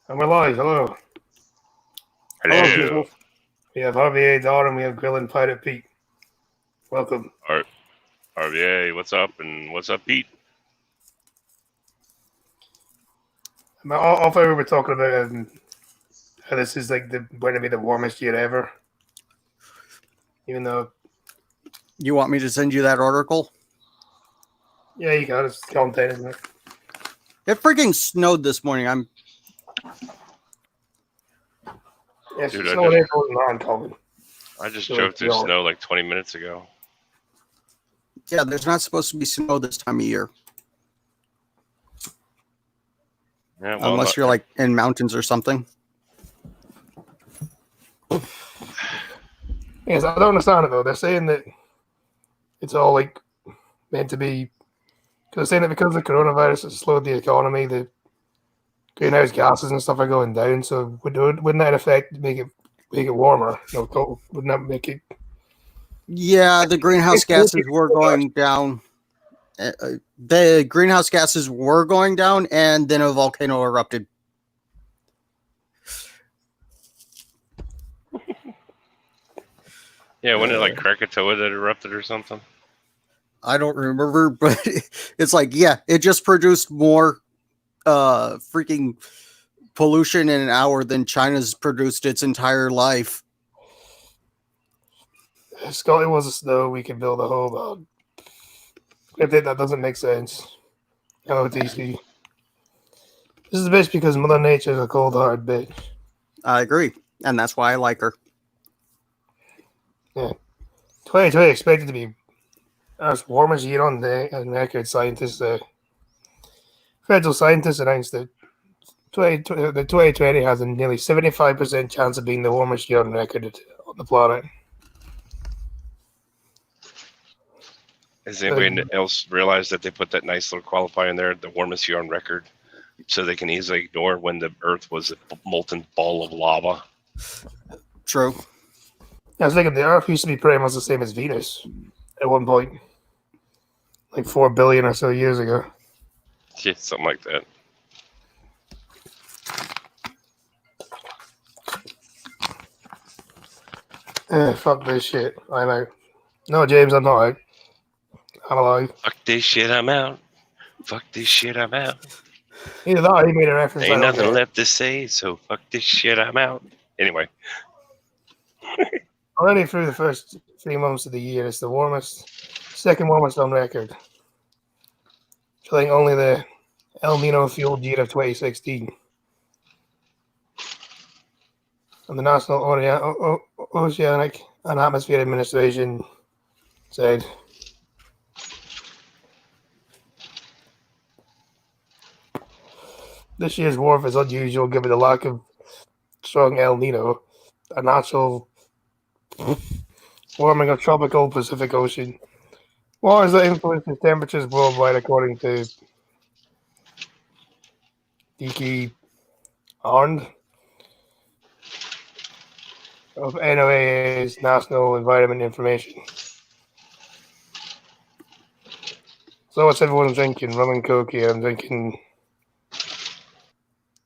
And we're live. Hello. Hello, Hello. people. We have RVA Dar and we have Grillin' Pirate Pete. Welcome. R- RVA, what's up? And what's up, Pete? Off air, we were talking about how this is like going to be the warmest year ever. Even though, You want me to send you that article? yeah, you got it's content, isn't it? It freaking snowed this morning. Yes, Dude, it's not April and non-COVID. I just So drove it's through all- snow like 20 minutes ago. Yeah, there's not supposed to be snow this time of year. Yeah, well, Unless you're like in mountains or something. Yes, I don't understand it though. They're saying that it's all like meant to be. Because they're saying that because the coronavirus has slowed the economy, the greenhouse gases and stuff are going down. So wouldn't that affect make it warmer? Wouldn't that make it? Yeah, the greenhouse gases were going down. The greenhouse gases were going down, and then a volcano erupted. yeah, wasn't it like Krakatoa that erupted or something? I don't remember, but it's like, yeah, it just produced more freaking pollution in an hour than China's produced its entire life. If Scotty was a snow, we could build a whole. If that doesn't make sense. Hello, TC. This is the best because Mother Nature is a cold, hard bitch. I agree, and that's why I like her. 2020 expected to be as warm as year on record. Federal scientists announced that the 2020 has a nearly 75% chance of being the warmest year on record on the planet. Has anybody else realized that they put that nice little qualifier in there, the warmest year on record, so they can easily ignore when the Earth was a molten ball of lava? True. I was thinking the Earth used to be pretty much the same as Venus at one point, like 4 billion or so years ago. Yeah, something like that. Fuck this shit. I'm out. No, James, I'm not out. I'm alive. Fuck this shit, I'm out. Fuck this shit, I'm out. Either that or he made a reference. Ain't nothing left to say, so fuck this shit, I'm out. Anyway. Already through the first 3 months of the year, it's the second warmest on record. Killing only the El Nino fueled year of 2016. And the National Oceanic and Atmosphere Administration said this year's warmth is unusual given the lack of strong El Nino, a natural warming of tropical Pacific Ocean. Waters that influences temperatures worldwide, according to Diki Arndt of NOAA's National Environment Information. So what's everyone drinking? Rum and Coke here. I'm drinking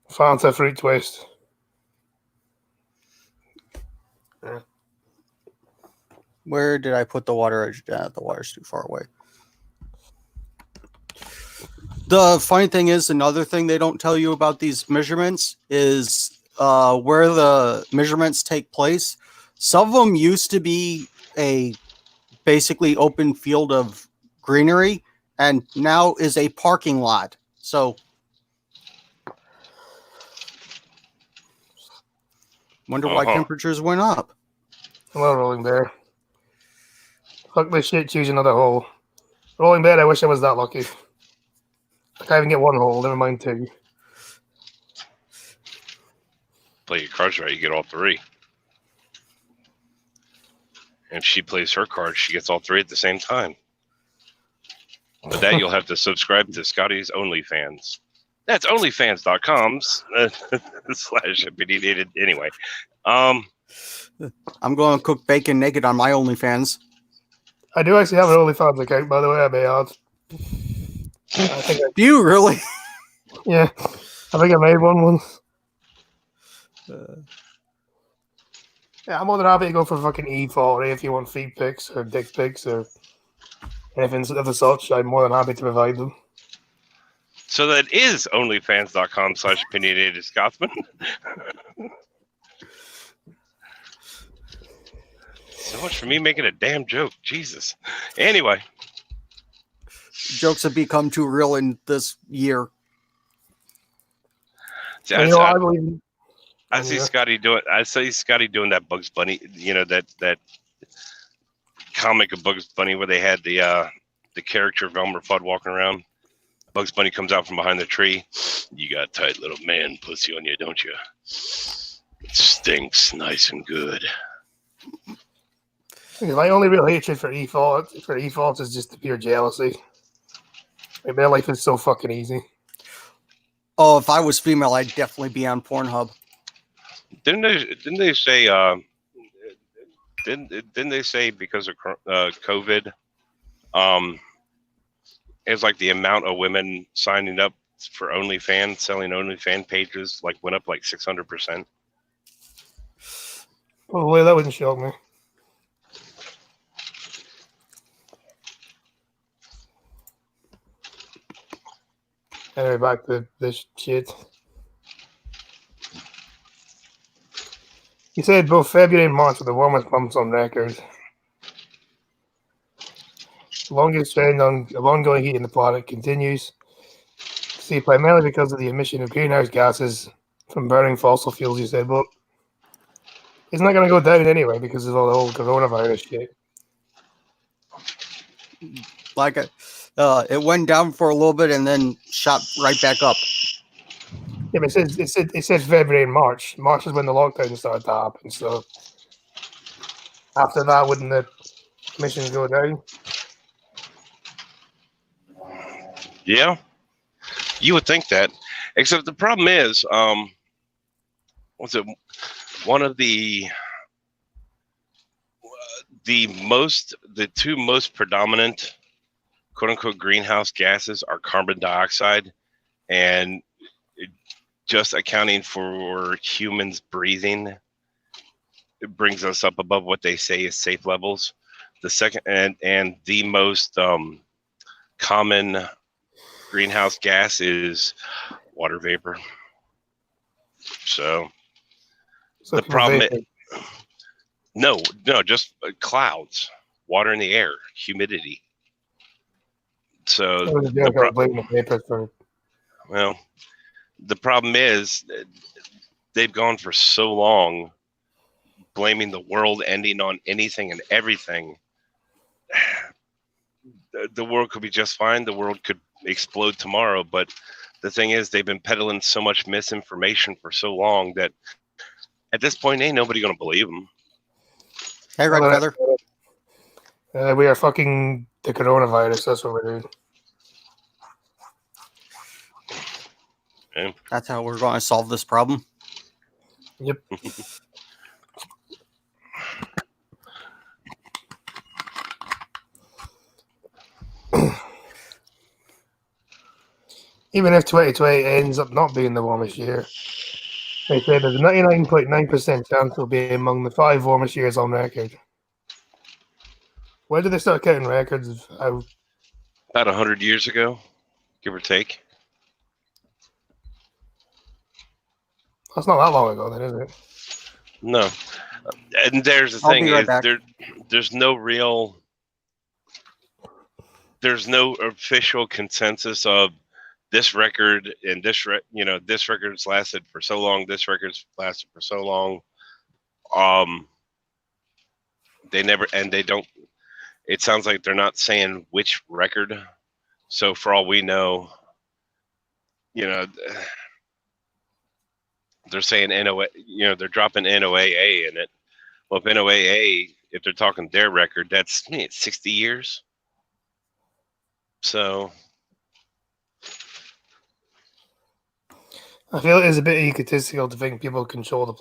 Fanta Fruit Twist. Where did I put the water? The water's too far away. The funny thing is, another thing they don't tell you about these measurements is where the measurements take place. Some of them used to be a basically open field of greenery, and now is a parking lot. So, wonder why temperatures went up. Hello, Rolling Bear. Fuck this shit, choose another hole. Rolling Bear, I wish I was that lucky. I can't even get one hole, never mind two. Play your cards right, you get all three. And if she plays her cards, she gets all three at the same time. But that you'll have to subscribe to Scotty's OnlyFans. That's onlyfans.com/opinionated. Anyway. I'm going to cook bacon naked on my OnlyFans. I do actually have an OnlyFans account, by the way, I may add. Do you really? Yeah. I think I made one once. Yeah, I'm more than happy to go for fucking E40 if you want feed pics or dick pics or anything of the such. I'm more than happy to provide them. So that is onlyfans.com/opinionated Scotsman. So much for me making a damn joke. Jesus. Anyway. Jokes have become too real in this year. See, And, you know, I believe. I see Scotty doing. I see Scotty doing that Bugs Bunny. You know that comic of Bugs Bunny where they had the character of Elmer Fudd walking around. Bugs Bunny comes out from behind the tree. You got a tight little man pussy on you, don't you? It stinks nice and good. My only real hatred for E-Fault is just the pure jealousy. Like, their life is so fucking easy. Oh, if I was female, I'd definitely be on Pornhub. Didn't they say didn't they say because of COVID, it's like the amount of women signing up for OnlyFans, selling OnlyFans pages, like went up like 600%. Well, that wouldn't shock me. Anyway, back to this shit. He said both February and March are the warmest months on record. The longest trend of ongoing heating the planet continues. See, primarily because of the emission of greenhouse gases from burning fossil fuels, he said, but it's not going to go down anyway because of all the whole coronavirus shit. Like it went down for a little bit and then shot right back up. Yeah, but it says February and March. March is when the lockdown started to happen. So after that, wouldn't the emissions go down? Yeah, you would think that. Except the problem is, what's it? One of the two most predominant quote unquote greenhouse gases are carbon dioxide and just accounting for humans breathing, it brings us up above what they say is safe levels. The second and the most common greenhouse gas is water vapor. So the problem is, no, just clouds, water in the air, humidity. So the problem is they've gone for so long blaming the world ending on anything and everything. The world could be just fine. The world could explode tomorrow. But the thing is, they've been peddling so much misinformation for so long that at this point, ain't nobody going to believe them. Hey, Red Feather. We are fucking the coronavirus. That's what we're doing. Okay. That's how we're going to solve this problem. Yep. Even if 2020 ends up not being the warmest year, they say there's a 99.9% chance it'll be among the 5 warmest years on record. Where did they start counting records? About 100 years ago, give or take. That's not that long ago, then, is it? No. And there's the thing is there's no official consensus of this record and this record's lasted for so long, this record's lasted for so long. They don't. It sounds like they're not saying which record. So for all we know, they're saying NOA. They're dropping NOAA in it. Well, if NOAA, if they're talking their record, that's 60 years. So I feel it is a bit egotistical to think people control the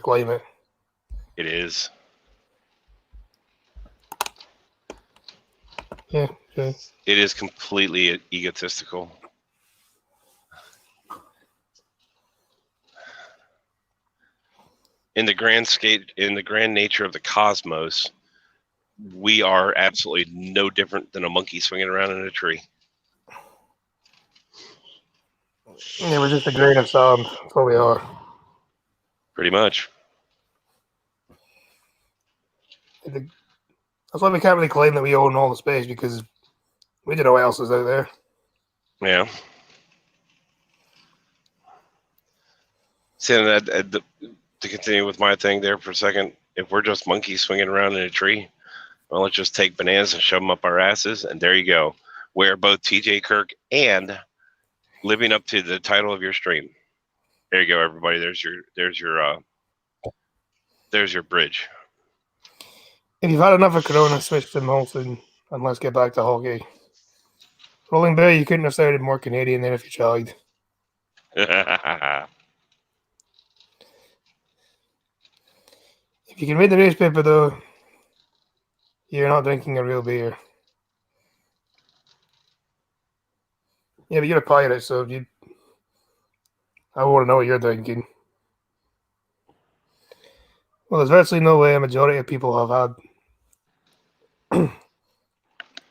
climate. It is. Yeah, okay. It is completely egotistical. in the grand nature of the cosmos, we are absolutely no different than a monkey swinging around in a tree. Yeah, we're just a grain of sand. That's what we are. Pretty much. That's why we can't really claim that we own all the space, because we don't know what else is out there. Yeah. Saying that to continue with my thing there for a second, if we're just monkeys swinging around in a tree, well, let's just take bananas and shove them up our asses, and there you go. We're both TJ Kirk and living up to the title of your stream. There you go, everybody. There's your bridge. If you've had enough of Corona, switch to Molson and let's get back to hockey. Rolling Bay, you couldn't have sounded more Canadian than if you tried. If you can read the newspaper, though, you're not drinking a real beer. Yeah, but you're a pirate, so I want to know what you're drinking. Well, there's virtually no way a majority of people have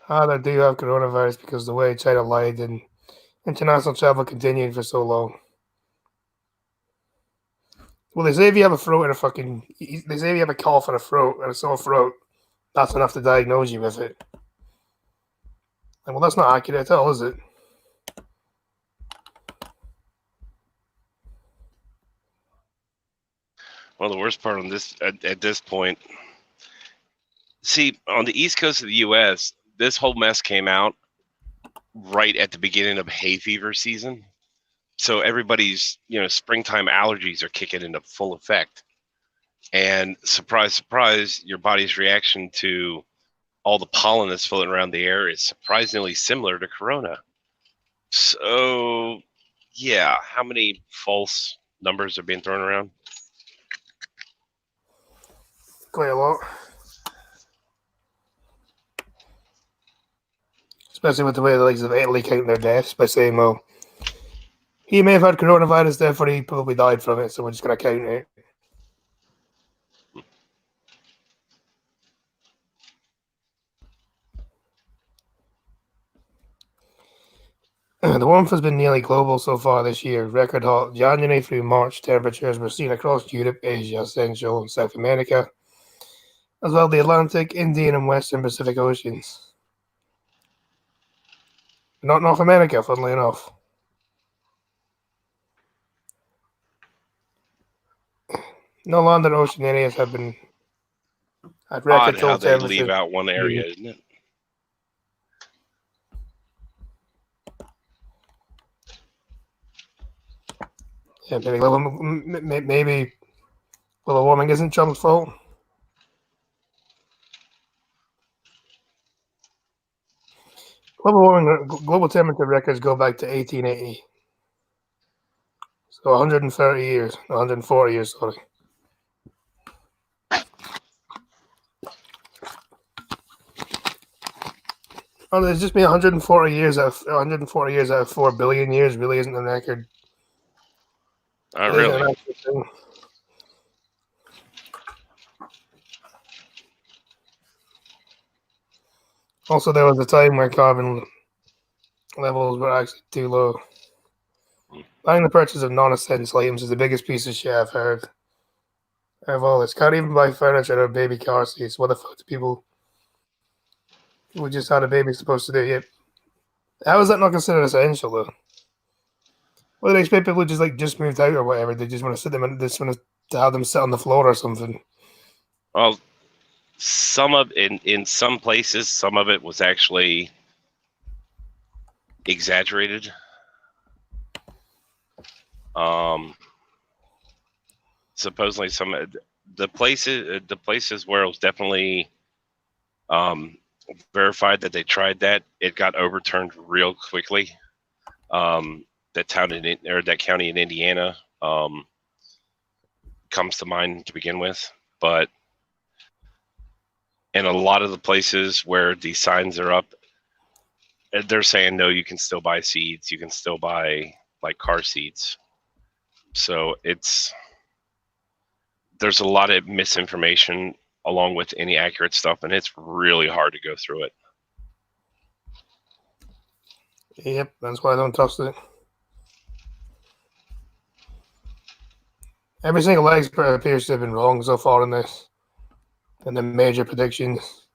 either do have coronavirus, because the way China lied and international travel continued for so long. Well, they say if you have a throat and they say if you have a cough and a throat and a sore throat, that's enough to diagnose you with it. And well, that's not accurate at all, is it? Well, the worst part on this at this point, see, on the East Coast of the U.S., this whole mess came out right at the beginning of hay fever season. So everybody's, springtime allergies are kicking into full effect. And surprise, surprise, your body's reaction to all the pollen that's floating around the air is surprisingly similar to Corona. So, yeah, how many false numbers are being thrown around? Quite a lot. Especially with the way the likes of Italy count their deaths by saying, well, he may have had coronavirus, therefore he probably died from it, so we're just going to count it. The warmth has been nearly global so far this year. Record hot January through March temperatures were seen across Europe, Asia, Central and South America, as well as the Atlantic, Indian and Western Pacific Oceans. Not North America, funnily enough. No land or ocean areas have been at record Odd how cold they temperatures. leave out one area, isn't it? Yeah, maybe global warming isn't Trump's fault. Global temperature records go back to 1880. So 130 years, 140 years, sorry. Oh, there's just been 140 years out of 4 billion years. Really isn't a record. Not really. Also, there was a time where carbon levels were actually too low. Buying the purchase of non-essential items is the biggest piece of shit I've heard of all this. Can't even buy furniture or baby car seats. What the fuck do people who just had a baby supposed to do? Yep. How is that not considered essential though? Well, they expect people who just moved out or whatever. They just want to sit them and just want to have them sit on the floor or something. Well, in some places, some of it was actually exaggerated. Supposedly some the places where it was definitely verified that they tried that, it got overturned real quickly. That county in Indiana comes to mind to begin with, but in a lot of the places where these signs are up, they're saying no, you can still buy seats, you can still buy like car seats. So there's a lot of misinformation along with any accurate stuff, and it's really hard to go through it. Yep, that's why I don't trust it. Every single expert appears to have been wrong so far in this, and the major predictions.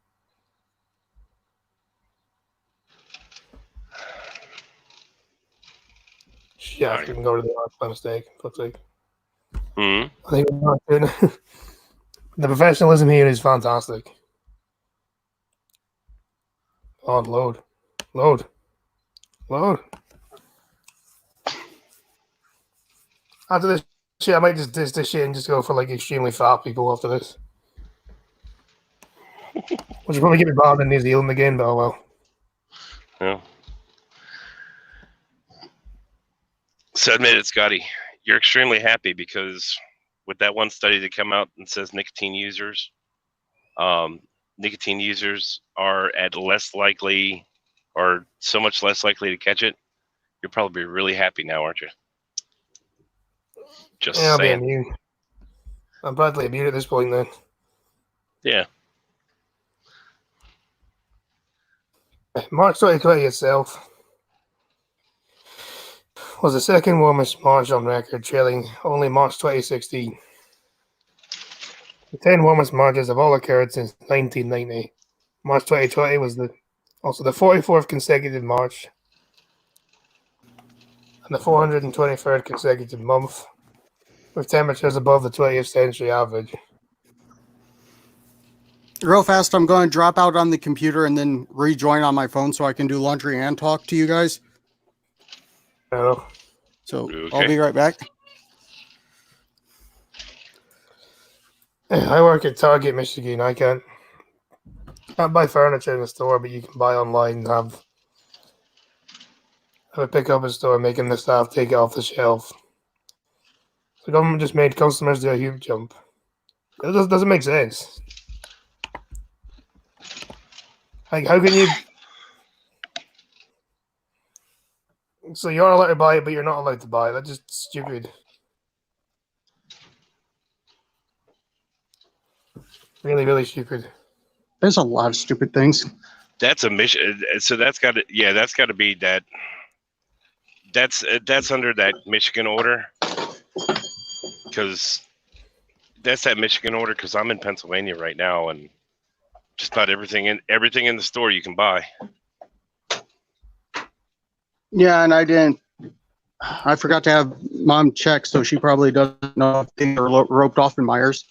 Yeah, I can go to the last by mistake. Looks like. Mm-hmm. I think we're not doing the professionalism here is fantastic. Oh, load. After this shit, I might just diss this shit and just go for like extremely fat people after this. Which will probably get me banned in New Zealand again, but oh well. Yeah. So admit it, Scotty. You're extremely happy because with that one study that came out and says nicotine users are at less likely or so much less likely to catch it. You'll probably be really happy now, aren't you? Just Yeah, I'll be saying. immune. I'm practically immune at this point then. Yeah. March 2020 itself was the second warmest March on record, trailing only March 2016. The 10 warmest Marches have all occurred since 1990. March 2020 was also the 44th consecutive March and the 423rd consecutive month, with temperatures above the 20th century average. Real fast, I'm going to drop out on the computer and then rejoin on my phone so I can do laundry and talk to you guys. So Okay. I'll be right back. I work at Target, Michigan. I can't buy furniture in the store, but you can buy online and have a pick-up in store, making the staff take it off the shelf. The government just made customers do a huge jump. It doesn't make sense. Like, how can you? So you're allowed to buy it, but you're not allowed to buy it. That's just stupid. Really, really stupid. There's a lot of stupid things. That's a mission. So that's got to, yeah, that's got to be that. That's under that Michigan order, because that's that Michigan order. Because I'm in Pennsylvania right now, and just about everything in the store you can buy. Yeah, and I forgot to have Mom check, so she probably doesn't know if they are roped off in Myers.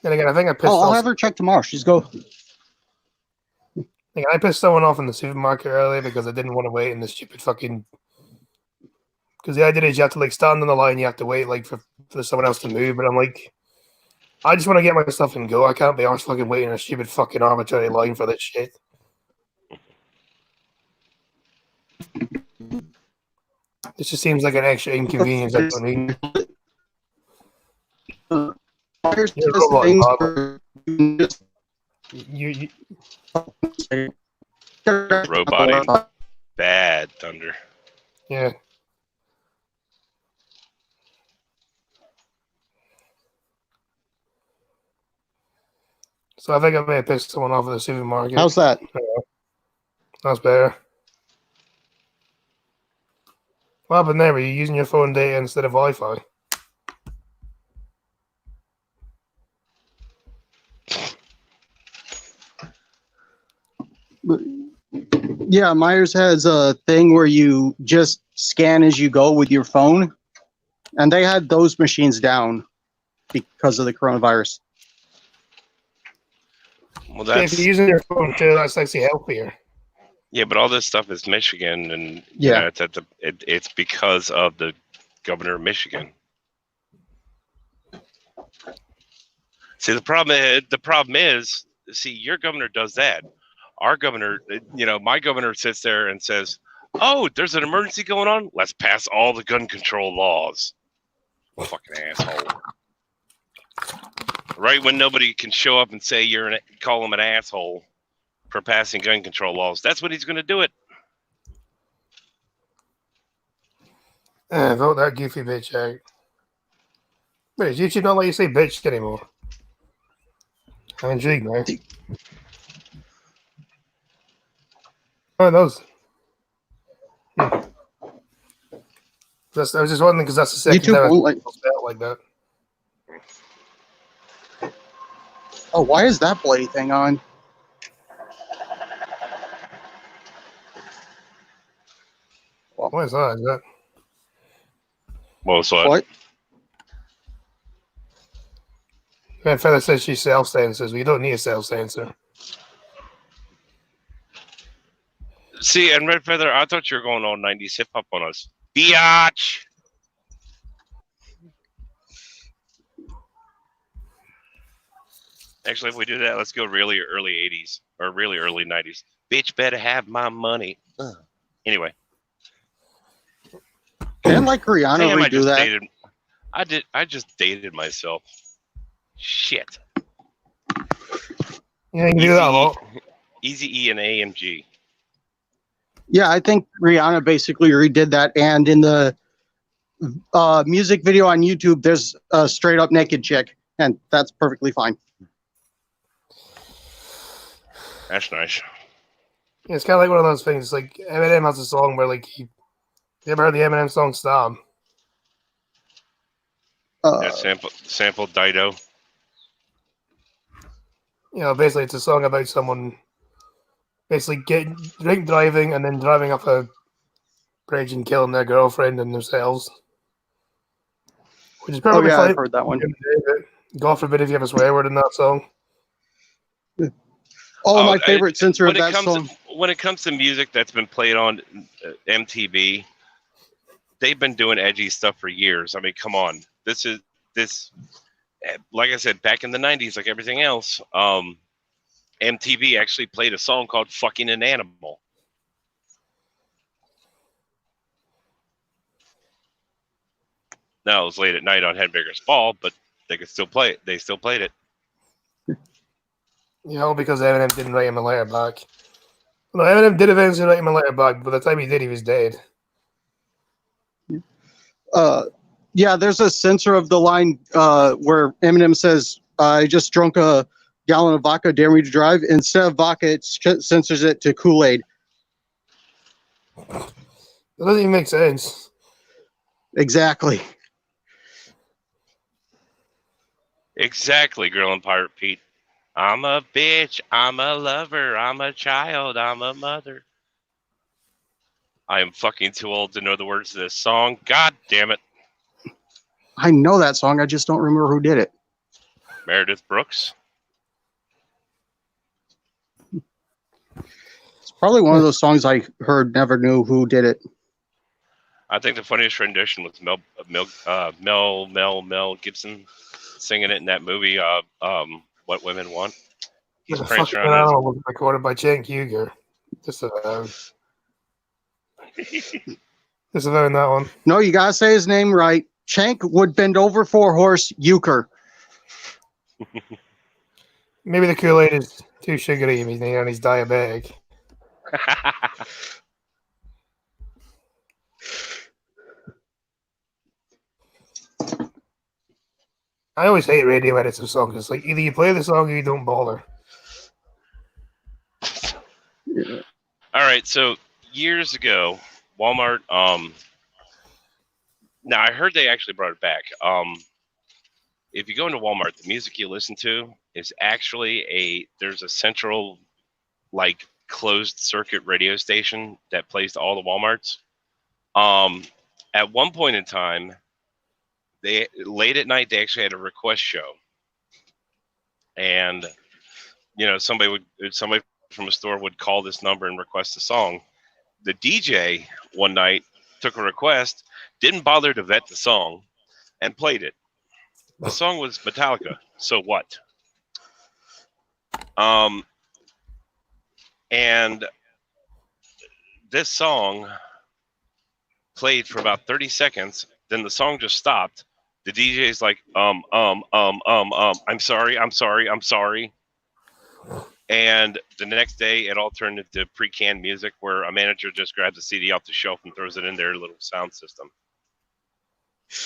And again, I think I pissed I'll off. have her check tomorrow. I pissed someone off in the supermarket earlier because I didn't want to wait in the stupid fucking. Because the idea is you have to like stand on the line, you have to wait like for someone else to move. But I'm like, I just want to get my stuff and go. I can't be arsed fucking waiting in a stupid fucking arbitrary line for this shit. This just seems like an extra inconvenience I don't need. Myers You're does a robot, things Bob. where you just You Roboting. Bad thunder. yeah. So I think I may have pissed someone off at the supermarket. How's that? That's better. What happened there? Were you using your phone data instead of Wi-Fi? Yeah, Myers has a thing where you just scan as you go with your phone, and they had those machines down because of the coronavirus. Well, Yeah, if that's you're using your phone too, that's actually healthier. yeah, but all this stuff is Michigan, and Yeah. you know, it's because of the governor of Michigan. See, the problem is, see, your governor does that. Our governor, you know, my governor sits there and says, "Oh, there's an emergency going on. Let's pass all the gun control laws." Fucking asshole. Right when nobody can show up and say call him an asshole for passing gun control laws, that's when he's going to do it. Vote that goofy bitch out. Wait, does YouTube not let you say bitch anymore? I'm intrigued now. Oh, those. I was just wondering because that's the second YouTube time won't I've felt like that. Oh, why is that bloody thing on? What is that? Is that Well, so What? Man Feather says she self censors. We don't need a self censor. see, and Red Feather, I thought you were going all 90s hip hop on us. Biatch! Actually, if we do that, let's go really early 80s or really early 90s. Bitch better have my money. Anyway. Can't like Rihanna Damn, redo that. I just dated myself. Shit. Yeah, you can do that a lot. Easy E and AMG. Yeah, I think Rihanna basically redid that. And in the music video on YouTube, there's a straight up naked chick, and that's perfectly fine. That's nice. Yeah, it's kind of like one of those things. Like Eminem has a song where, like, you ever heard the Eminem song "Stab"? Yeah, sample Dido. You know, basically, it's a song about someone basically drink driving and then driving off a bridge and killing their girlfriend and themselves. Which is Oh probably yeah, fine. I've heard that one. God forbid if you have a swear word in that song. Oh, my favorite censor of that song. When it comes to music that's been played on MTV, they've been doing edgy stuff for years. I mean, come on. This, like I said, back in the 90s, like everything else, MTV actually played a song called Fucking an Animal. Now, it was late at night on Headbangers Ball, but they could still play it. They still played it. You know, because Eminem didn't write him a letter back. No, Eminem did eventually write him a letter back, but by the time he did, he was dead. Yeah, there's a censor of the line where Eminem says, I just drunk a gallon of vodka, dare me to drive. Instead of vodka, it censors it to Kool-Aid. That doesn't even make sense. Exactly. Exactly, Girl and Pirate Pete. I'm a bitch, I'm a lover, I'm a child, I'm a mother. I am fucking too old to know the words of this song. God damn it. I know that song, I just don't remember who did it. Meredith Brooks. It's probably one of those songs I heard, never knew who did it. I think the funniest rendition was Mel Gibson singing it in that movie, What Women Want. He's The prancing fucking around animal was recorded by Cenk Uygur. Just about that one. No, you gotta say his name right. Cenk would bend over for a horse, euchre. Maybe the Kool-Aid is too sugary and he's diabetic. I always hate radio edits of songs. It's like either you play the song or you don't bother. Yeah. All right, so years ago, Walmart. Now I heard they actually brought it back. If you go into Walmart, the music you listen to is actually there's a central, like, closed circuit radio station that plays to all the Walmarts. At one point in time, late at night they actually had a request show, and somebody from a store would call this number and request a song. The DJ one night took a request, didn't bother to vet the song, and played it. The song was Metallica, So What? And this song played for about 30 seconds. Then the song just stopped. The DJ's like, I'm sorry. And the next day, it all turned into pre-canned music where a manager just grabs a CD off the shelf and throws it in their little sound system.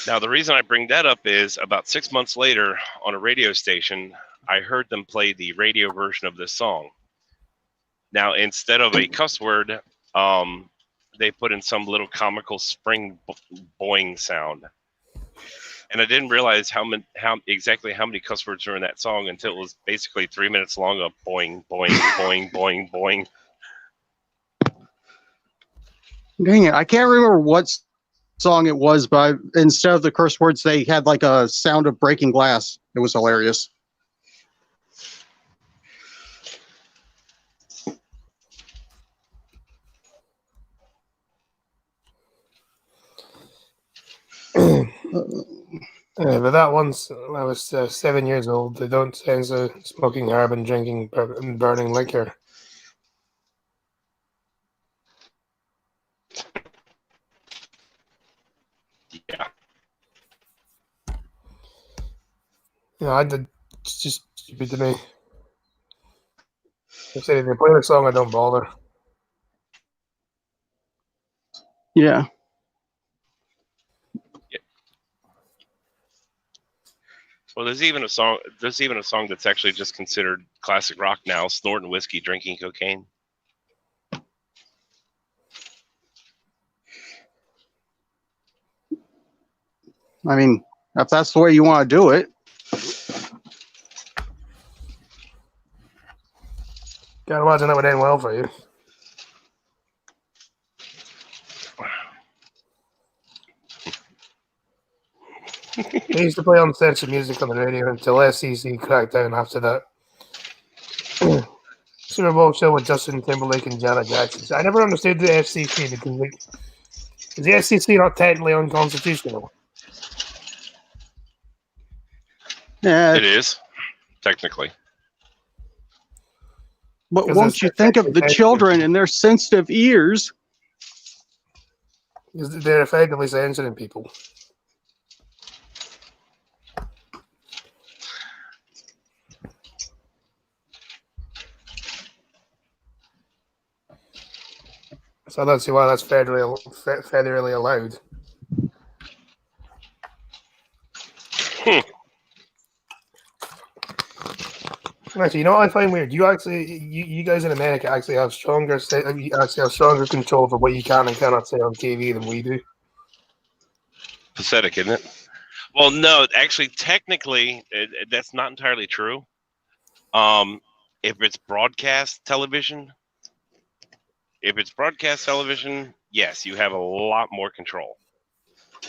Now, the reason I bring that up is about 6 months later on a radio station, I heard them play the radio version of this song. Now, instead of a cuss word, they put in some little comical spring boing sound. And I didn't realize how exactly how many cuss words were in that song until it was basically 3 minutes long of boing, boing, boing, boing, boing. Dang it. I can't remember what song it was, but instead of the curse words, they had like a sound of breaking glass. It was hilarious. But that once I was 7 years old, they don't censor smoking herb and drinking and burning liquor. Yeah. I did. It's just stupid to me. They say if they play the song, I don't bother. Yeah. Well, there's even a song that's actually just considered classic rock now: snorting whiskey, drinking cocaine. I mean, if that's the way you want to do it. Can't imagine that would end well for you. They used to play uncensored music on the radio until FCC cracked down after that. Super Bowl show with Justin Timberlake and Janet Jackson. I never understood the FCC because, like, is the FCC not technically unconstitutional? Yeah. It is, technically. But won't you think of the children and their sensitive ears? They're effectively censoring people. So I don't see why that's federally allowed. Actually, you know what I find weird? You guys in America actually have stronger control for what you can and cannot say on TV than we do. Pathetic, isn't it? Well, no, actually, technically, that's not entirely true. If it's broadcast television, yes, you have a lot more control.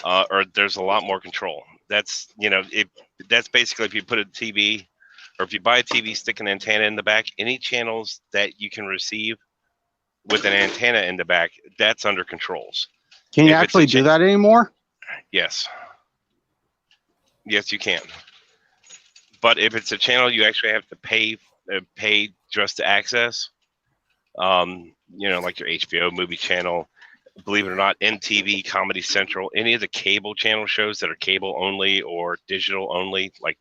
Or there's a lot more control. That's that's basically if you put a TV. Or if you buy a TV, stick an antenna in the back, any channels that you can receive with an antenna in the back, that's under controls. Can you actually do that anymore? Yes. Yes, you can. But if it's a channel you actually have to pay just to access, like your HBO movie channel, believe it or not, MTV, Comedy Central, any of the cable channel shows that are cable only or digital only, like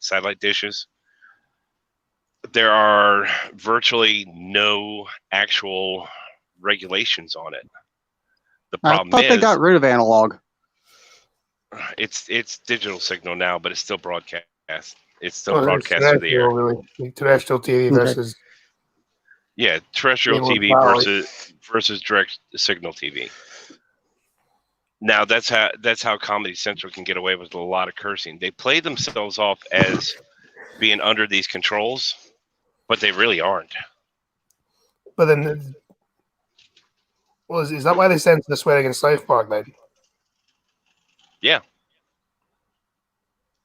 satellite dishes, there are virtually no actual regulations on it. The problem I thought they got rid of analog. It's digital signal now, but it's still broadcast. It's still broadcast through the air. Really. Terrestrial TV versus terrestrial TV versus direct signal TV. Now that's how Comedy Central can get away with a lot of cursing. They play themselves off as being under these controls, but they really aren't. But then, is that why they censored the swearing in South Park then? Yeah.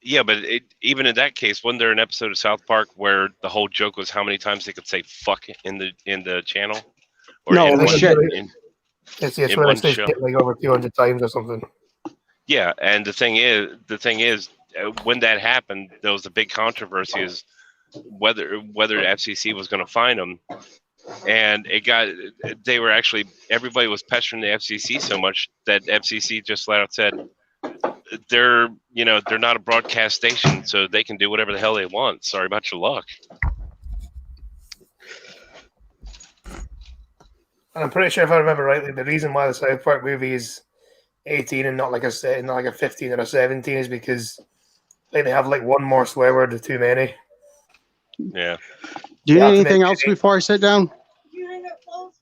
Yeah, but even in that case, wasn't there an episode of South Park where the whole joke was how many times they could say "fuck" in the channel? Or no, it was shit. It's where they say shit like over 200 times or something. Yeah, and the thing is, when that happened, there was a big controversy as whether FCC was going to fine them, and everybody was pestering the FCC so much that FCC just flat out said they're not a broadcast station, so they can do whatever the hell they want. Sorry about your luck. And I'm pretty sure if I remember rightly, the reason why the South Park movie is 18 and not like not like a 15 or a 17 is because they have like one more swear word or too many. Yeah. Do you Yeah, need to make anything else before I sit down?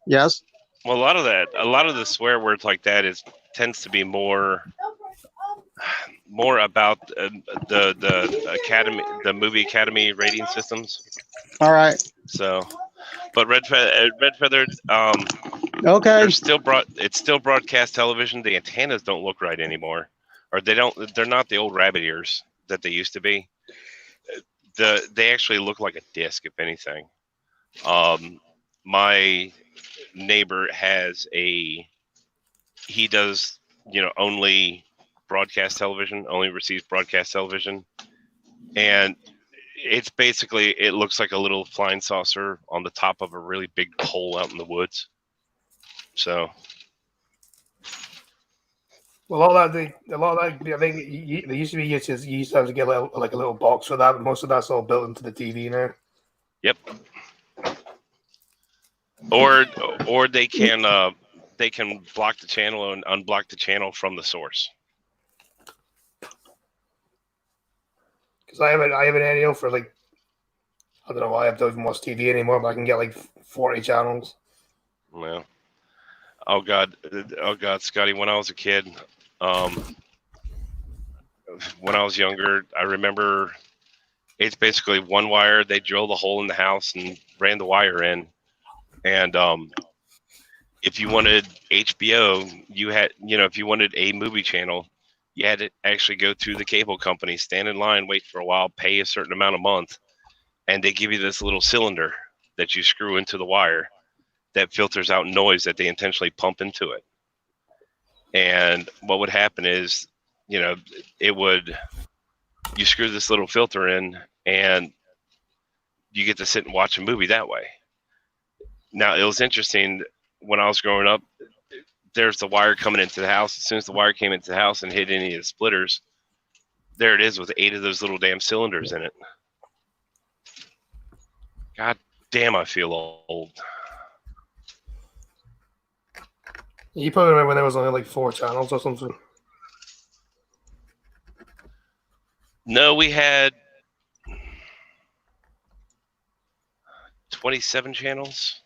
Yes. Well, a lot of the swear words like that tends to be more about the academy, the movie academy rating systems. All right. So, but Red Feather, Okay. it's still broadcast television. The antennas don't look right anymore, or they're not the old rabbit ears that they used to be. They actually look like a disc, if anything. My neighbor he does, only broadcast television, only receives broadcast television, and it's basically, it looks like a little flying saucer on the top of a really big pole out in the woods. So, Well, a lot of that, I think they used to be you used to have to get like a little box for that, but most of that's all built into the TV now. yep. Or they can block the channel and unblock the channel from the source. Because I have an annual for like, I don't know why I don't even watch TV anymore, but I can get like 40 channels. Well, oh god, Scotty, when I was a kid, when I was younger, I remember it's basically one wire. They drilled a hole in the house and ran the wire in, and if you wanted HBO, you had, if you wanted a movie channel, you had to actually go through the cable company, stand in line, wait for a while, pay a certain amount a month, and they give you this little cylinder that you screw into the wire that filters out noise that they intentionally pump into it. And what would happen is, you screw this little filter in and you get to sit and watch a movie that way. Now, it was interesting when I was growing up, there's the wire coming into the house. As soon as the wire came into the house and hit any of the splitters, there it is with 8 of those little damn cylinders in it. God damn, I feel old. You probably remember when there was only like 4 channels or something. No, we had 27 channels.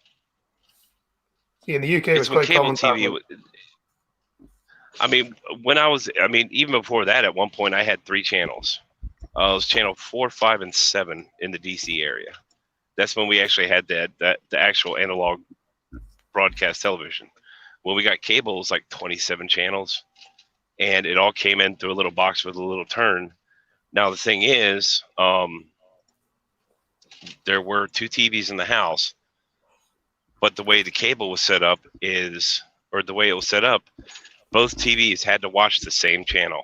See, in the UK, it was when quite cable common. TV. Even before that, at one point, I had 3 channels. It was channel 4, 5, and 7 in the DC area. That's when we actually had the actual analog broadcast television. When we got cable, it was like 27 channels, and it all came in through a little box with a little turn. Now, the thing is, there were 2 TVs in the house, but the way the cable was set up both TVs had to watch the same channel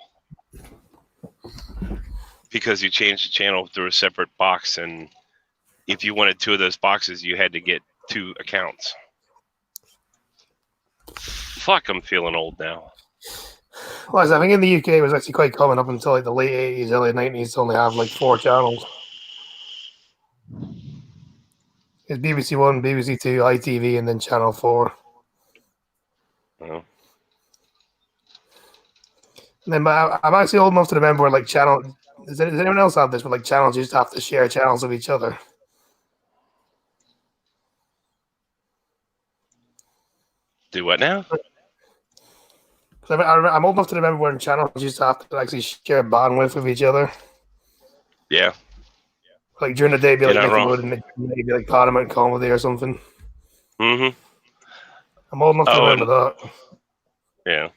because you changed the channel through a separate box, and if you wanted 2 of those boxes, you had to get 2 accounts. Fuck, I'm feeling old now. Well, I think in the UK it was actually quite common up until like the late 80s, early 90s to only have like 4 channels. It's BBC One, BBC Two, ITV, and then Channel 4. Oh. And then I'm actually old enough to remember where like channel. Does anyone else have this? Where like channels used to have to share channels with each other. Do what now? I'm old enough to remember when channels used to have to actually share bandwidth with each other. Yeah. Like during the day, be like You're not wrong. Nickelodeon, and maybe like Paramount Comedy or something. Mm-hmm. I'm old enough to remember that. Yeah.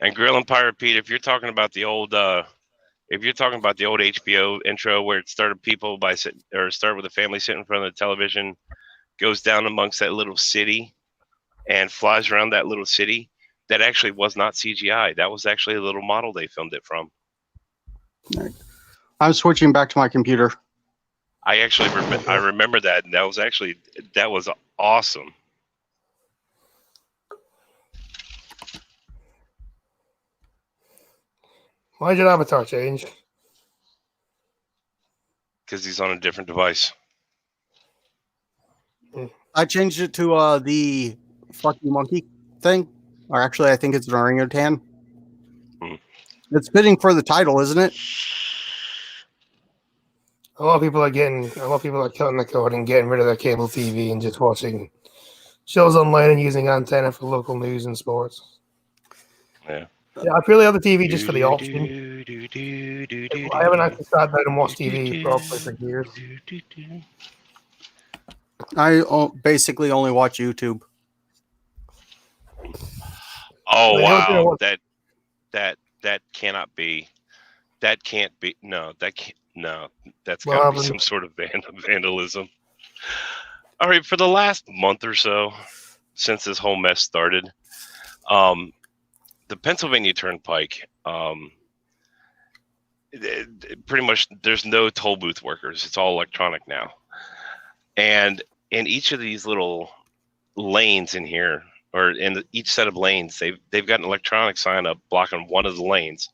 And Grill and Pirate Pete, if you're talking about the old HBO intro where it started start with a family sitting in front of the television, goes down amongst that little city, and flies around that little city, that actually was not CGI. That was actually a little model they filmed it from. I'm switching back to my computer. I actually I remember that, and that was awesome. Why did your avatar change? Because he's on a different device. I changed it to the fuck you monkey thing. Or actually, I think it's an orangutan. It's bidding for the title, isn't it? A lot of people are cutting the cord and getting rid of their cable TV and just watching shows online and using antenna for local news and sports. Yeah. Yeah, I purely have the TV just for the option. I haven't actually sat down and watched TV properly for years. I basically only watch YouTube. Oh Well, you know wow, what- that cannot be. That can't be. No, that can't. No, that's What got to be happened? some sort of vandalism. All right, for the last month or so, since this whole mess started, the Pennsylvania Turnpike, pretty much there's no toll booth workers. It's all electronic now, and in each of these little lanes in here, or in each set of lanes, they've got an electronic sign up blocking one of the lanes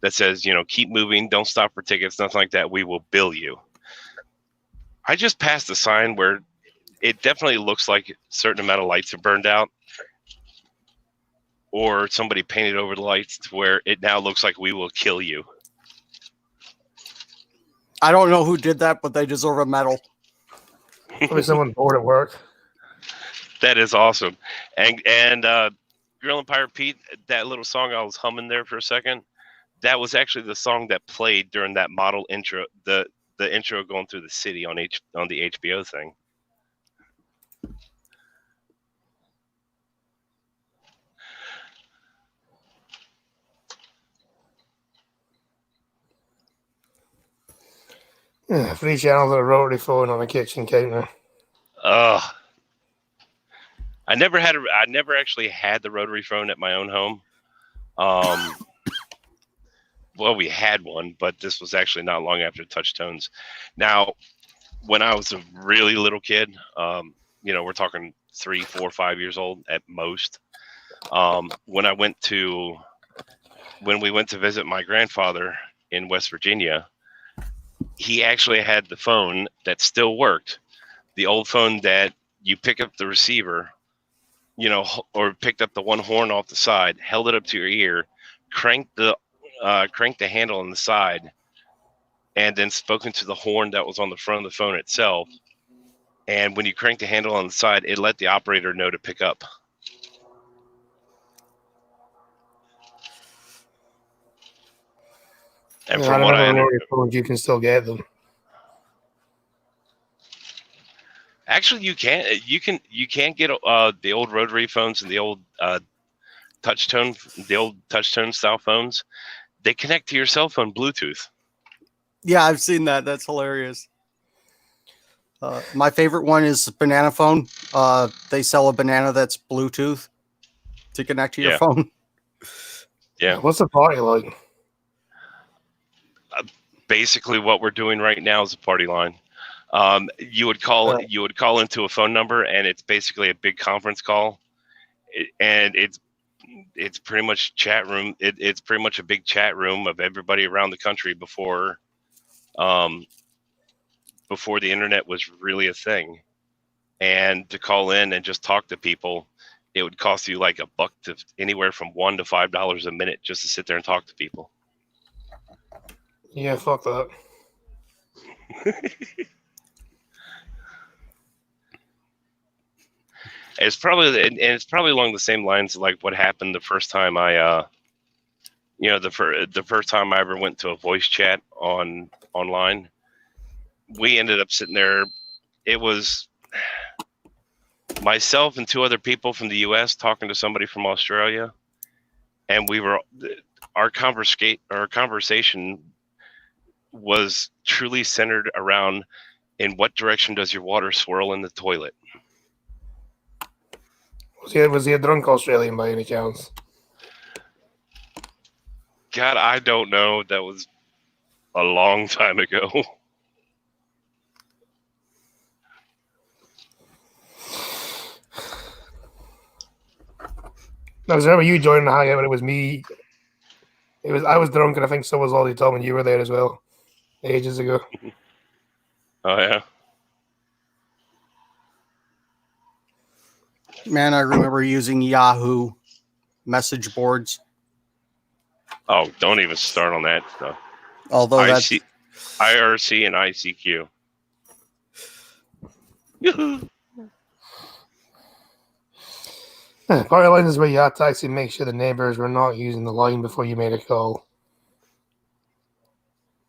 that says, keep moving, don't stop for tickets, nothing like that. We will bill you. I just passed a sign where it definitely looks like a certain amount of lights have burned out, or somebody painted over the lights to where it now looks like we will kill you. I don't know who did that, but they deserve a medal. Probably someone bored at work. That is awesome. And Grill and Pirate Pete, that little song I was humming there for a second, that was actually the song that played during that model intro, the intro going through the city on the HBO thing. Yeah, 3 channels of a rotary phone on a kitchen counter. Ugh. I never actually had the rotary phone at my own home. Well, we had one, but this was actually not long after touch tones. Now, when I was a really little kid, we're talking 3, 4, 5 years old at most. When we went to visit my grandfather in West Virginia, he actually had the phone that still worked. The old phone that you pick up the receiver, or picked up the one horn off the side, held it up to your ear, cranked the handle on the side, and then spoken to the horn that was on the front of the phone itself. And when you crank the handle on the side, it let the operator know to pick up. And Yeah, from what I rotary phones, you can still get them. actually, you can get the old rotary phones and the old touch tone style phones. They connect to your cell phone Bluetooth. Yeah, I've seen that. That's hilarious. My favorite one is Banana Phone. They sell a banana that's Bluetooth to connect to your Yeah. phone. Yeah. What's the party like? Basically, what we're doing right now is a party line. You would call into a phone number, and it's basically a big conference call, and it's pretty much chat room. It's pretty much a big chat room of everybody around the country before the internet was really a thing. And to call in and just talk to people, it would cost you like $1 to anywhere from $1 to $5 a minute just to sit there and talk to people. Yeah, fuck that. It's probably along the same lines of like what happened the first time the first time I ever went to a voice chat online. We ended up sitting there. It was myself and 2 other people from the U.S. talking to somebody from Australia, and our conversation was truly centered around, in what direction does your water swirl in the toilet? Was he a drunk Australian by any chance? God, I don't know. That was a long time ago. No, I remember you joining the hangout, but it was me. I was drunk, and I think so was Ollie Tom, and you were there as well, ages ago. Oh yeah. Man, I remember using Yahoo message boards. Oh, don't even start on that stuff. Although that's IRC and ICQ. Party line is where you have to actually make sure the neighbors were not using the line before you made a call.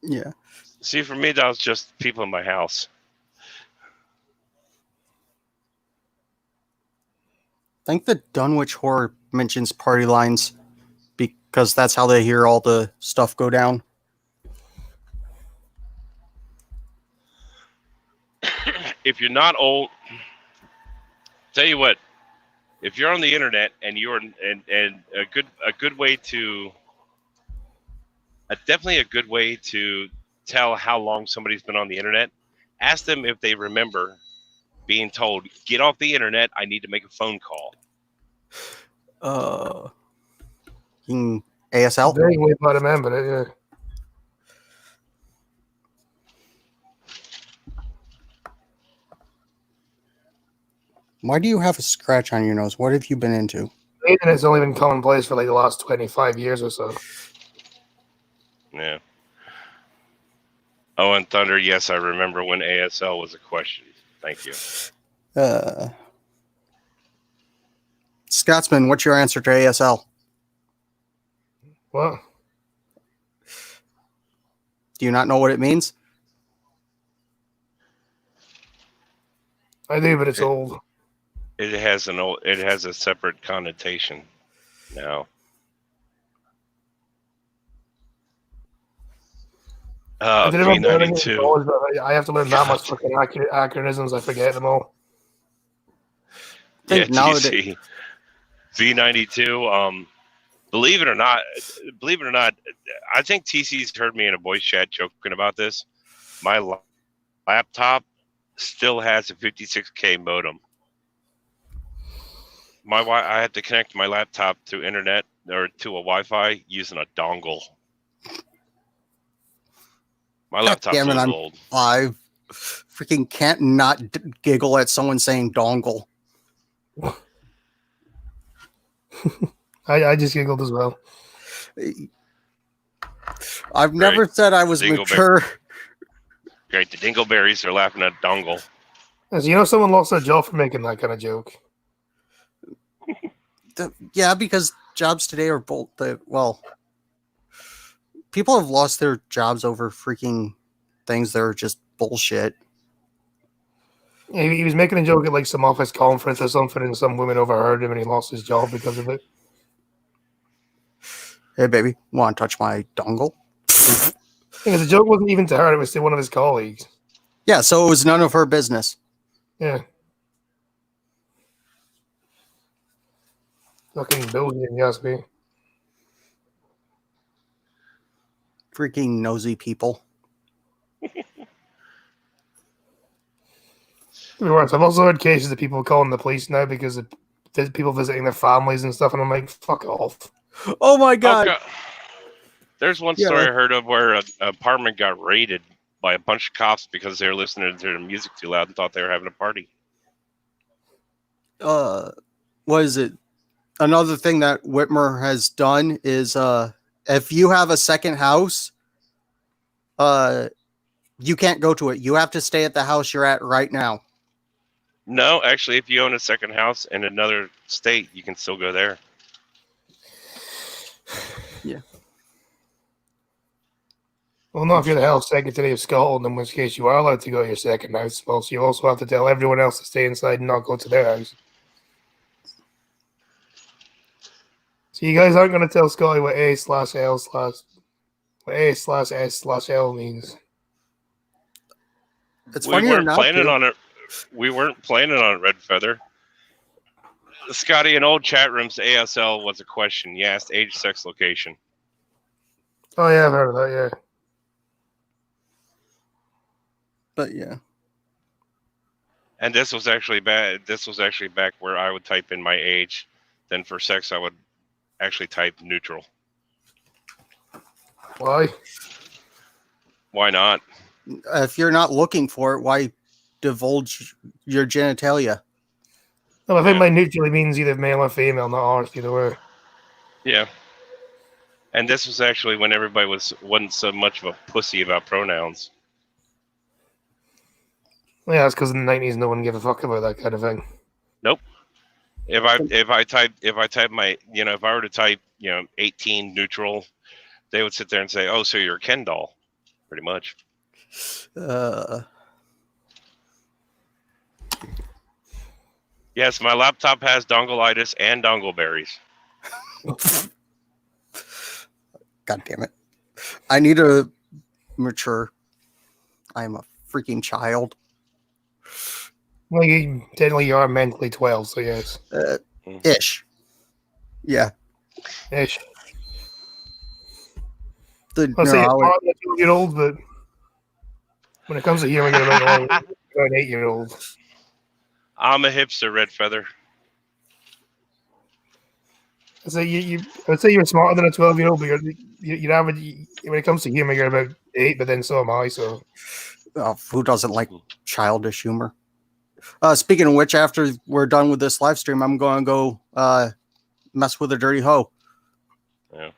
yeah. See, for me, that was just people in my house. I think the Dunwich Horror mentions party lines because that's how they hear all the stuff go down. If you're not old, tell you what, if you're on the internet and you're and a good way to definitely a good way to tell how long somebody's been on the internet, ask them if they remember being told, get off the internet, I need to make a phone call. In ASL? Vaguely, if I remember it, yeah. Why do you have a scratch on your nose? What have you been into? The internet's only been commonplace for like the last 25 years or so. Yeah. Oh, and Thunder, yes, I remember when ASL was a question. Thank you. Scotsman, what's your answer to ASL? What? Do you not know what it means? I do, but it's old. It has a separate connotation now. I did remember learning it in V92. college, but I have to learn that much fucking acronyms. I forget them all. Yeah, Nowadays- TC. V92. Believe it or not, I think TC's heard me in a voice chat joking about this. My laptop still has a 56K modem. I had to connect my laptop to internet or to a Wi-Fi using a dongle. My laptop's damn it, I'm old. 5. Freaking can't not giggle at someone saying dongle. I just giggled as well. I've never said I was Dingleberry. mature. Great, the dingleberries are laughing at dongle. As you know, someone lost their job for making that kind of joke. Yeah, because jobs today are people have lost their jobs over freaking things that are just bullshit. Yeah, he was making a joke at like some office conference or something, and some women overheard him, and he lost his job because of it. Hey, baby, want to touch my dongle? Because the joke wasn't even to her; it was to one of his colleagues. Yeah, so it was none of her business. Yeah. Fucking bullshit, you ask me. Freaking nosy people. To be honest, I've also heard cases of people calling the police now because of people visiting their families and stuff, and I'm like, fuck off. Oh my god! Okay. There's one story I heard of where an apartment got raided by a bunch of cops because they were listening to their music too loud and thought they were having a party. What is it? Another thing that Whitmer has done is if you have a second house, you can't go to it. You have to stay at the house you're at right now. No, actually, if you own a second house in another state, you can still go there. Yeah. Well, not if you're the health secretary of Scotland, in which case you are allowed to go to your second house. Well, so you also have to tell everyone else to stay inside and not go to their house. So you guys aren't going to tell Scotty what A/L/S/L means. It's funny or not. Planning on it. We weren't planning on it, Red Feather. Scotty, in old chat rooms, ASL was a question. You asked age, sex, location. Oh yeah, I've heard of that. Yeah. But yeah. And this was actually bad. This was actually back where I would type in my age. Then for sex, I would actually type neutral. Why? Why not? If you're not looking for it, why divulge your genitalia? No, I think my neutrally means either male or female, not ours, either way. Yeah. And this was actually when everybody wasn't so much of a pussy about pronouns. Yeah, it's because in the 90s, no one gave a fuck about that kind of thing. Nope. If I type my, if I were to type 18 neutral, they would sit there and say, "Oh, so you're a Ken doll," pretty much. Yes, my laptop has dongleitis and dongleberries. God damn it! I need to mature. I am a freaking child. Well, technically you are mentally 12, so yes. Ish. Yeah. Ish. Let's say you're a 12-year-old, but when it comes to humor, you're about an 8-year-old. I'm a hipster, Red Feather. I'd say you're smarter than a 12-year-old, but you're average. When it comes to humor, you're about 8, but then so am I. So, who doesn't like childish humor? Speaking of which, after we're done with this live stream, I'm going to go mess with a dirty hoe. Yeah.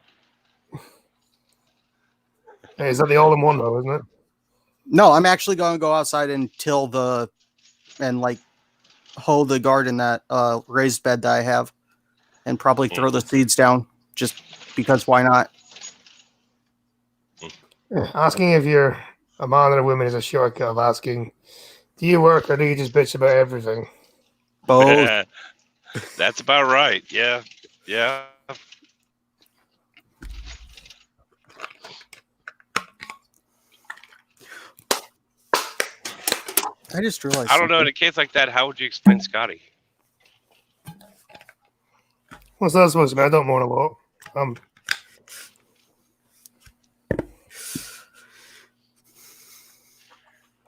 Hey, is that the all-in-one though, isn't it? No, I'm actually going to go outside and hoe the garden, that raised bed that I have, and probably throw the seeds down just because why not? Yeah, asking if you're a man or a woman is a shortcut of asking, do you work or do you just bitch about everything? Both. That's about right. Yeah. Yeah. I just realized. I don't know. In a case like that, how would you explain Scotty? What's that supposed to be? I don't moan a lot.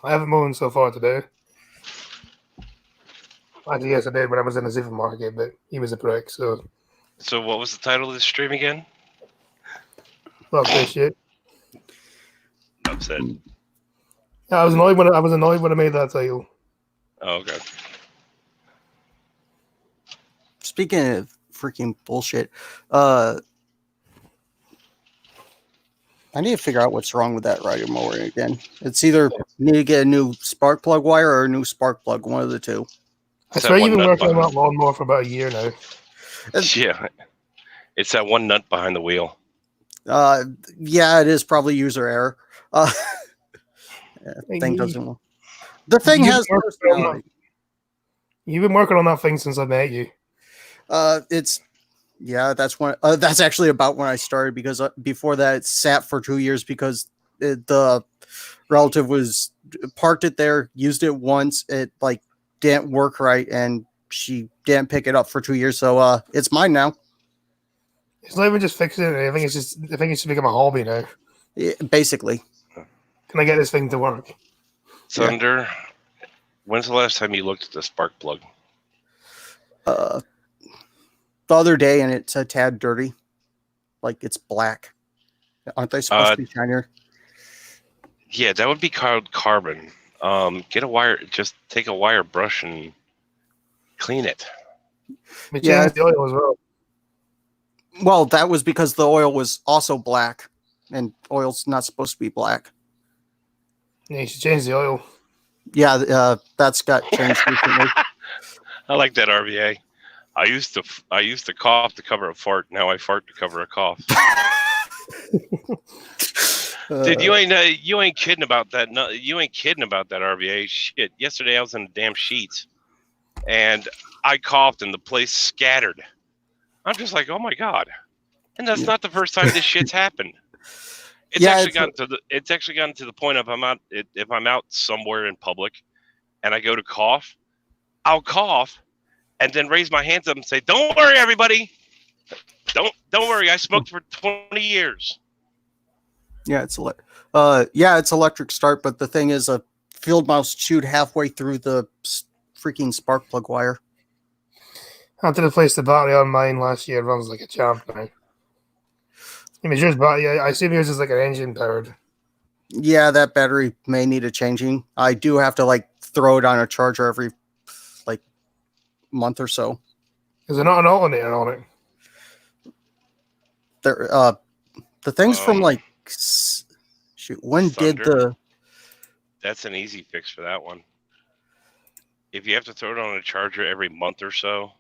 I haven't moaned so far today. Actually, yes, I did when I was in the supermarket, but he was a prick, so. So what was the title of this stream again? Fuck this shit. Upset. Yeah, I was annoyed when I made that title. Oh, okay. Speaking of freaking bullshit, I need to figure out what's wrong with that rider mower again. It's either need to get a new spark plug wire or a new spark plug, one of the two. I swear you've been working on that lawnmower for about a year now. Yeah. It's that one nut behind the wheel. Yeah, it is probably user error. Thing doesn't. The thing has personality. You've been working on that thing since I met you. That's when. That's actually about when I started, because before that it sat for 2 years because the relative was parked it there, used it once, it didn't work right, and she didn't pick it up for 2 years. So it's mine now. It's not even just fixing it. I think it's become a hobby now. Yeah, basically. Can I get this thing to work? Thunder, when's the last time you looked at the spark plug? The other day, and it's a tad dirty. It's black. Aren't they supposed to be shinier? Yeah, that would be called carbon. Get a wire, just take a wire brush and clean it. Yeah, the oil as well. Well, that was because the oil was also black, and oil's not supposed to be black. Yeah, you should change the oil. Yeah, that's got changed recently. I like that RVA. I used to cough to cover a fart. Now I fart to cover a cough. Dude, you ain't kidding about that. No, you ain't kidding about that RVA shit. Yesterday I was in the damn sheets, and I coughed, and the place scattered. I'm just like, oh my god! And that's not the first time this shit's happened. It's actually gotten to the point of if I'm out somewhere in public, and I go to cough, I'll cough, and then raise my hands up and say, "Don't worry, everybody. Don't worry. I smoked for 20 years." Yeah, it's electric start, but the thing is, a field mouse chewed halfway through the freaking spark plug wire. I had to replace the battery on mine last year. It runs like a champ now. I mean, yours battery. I assume yours is like an engine powered. Yeah, that battery may need a changing. I do have to throw it on a charger every month or so. Is there not an alternator on it? There, The thing's from Um, like, shoot, when did Thunder. the? That's an easy fix for that one. If you have to throw it on a charger every month or so,